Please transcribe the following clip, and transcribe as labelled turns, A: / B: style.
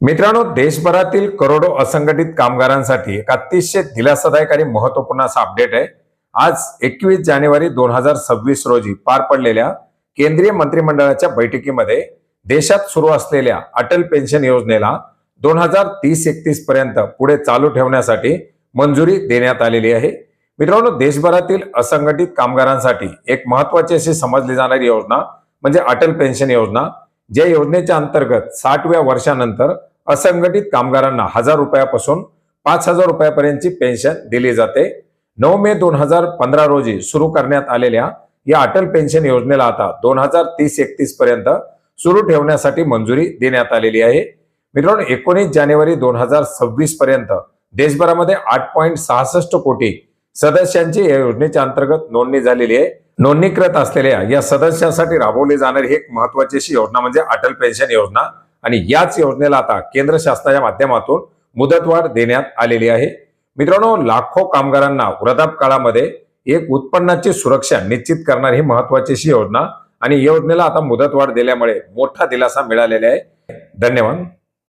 A: मित्रांनो, देशभरातील करोडो असंघटित कामगारांसाठी एक अतिशय दिलासादायक आणि महत्वपूर्ण असा अपडेट आहे। आज 21 जानेवारी 2026 रोजी पार पडलेल्या केंद्रीय मंत्रिमंडळाच्या बैठकीमध्ये देशात सुरू असलेल्या अटल पेन्शन योजनेला 2030-31 पर्यंत पुढे चालू ठेवण्यासाठी मंजुरी देण्यात आलेली आहे। मित्रांनो, देशभरातील असंघटित कामगारांसाठी एक महत्त्वाची अशी समजली जाणारी योजना म्हणजे अटल पेन्शन योजना, ज्या योजनेच्या अंतर्गत 60व्या वर्षानंतर असंघटित कामगारांना 1000 रुपयापासून 5000 रुपयापर्यंतची पेन्शन दिली जाते। 9 मे 2015 रोजी सुरू करण्यात आलेल्या या अटल पेन्शन योजनेला आता 2030-31 पर्यंत सुरू ठेवण्यासाठी मंजुरी देण्यात आलेली आहे। मित्रांनो, 19 जानेवारी 2026 पर्यंत देशभरामध्ये 8.66 कोटी सदस्यांची या योजनेच्या अंतर्गत नोंदणी झालेली आहे। नोंदणीकृत असलेल्या या सदस्यांसाठी राबवली जाणारी एक महत्त्वाची अशी योजना म्हणजे अटल पेन्शन योजना, आणि याच योजनेला आता केंद्र शासनाच्या माध्यमातून मुदतवाढ देण्यात आलेली आहे। मित्रांनो, लाखो कामगारांना वृद्धापकाळामध्ये एक उत्पन्नाची सुरक्षा निश्चित करणारी ही महत्त्वाची अशी योजना, आणि योजनेला आता मुदतवाढ दिल्यामुळे मोठा दिलासा मिळालेला आहे। धन्यवाद।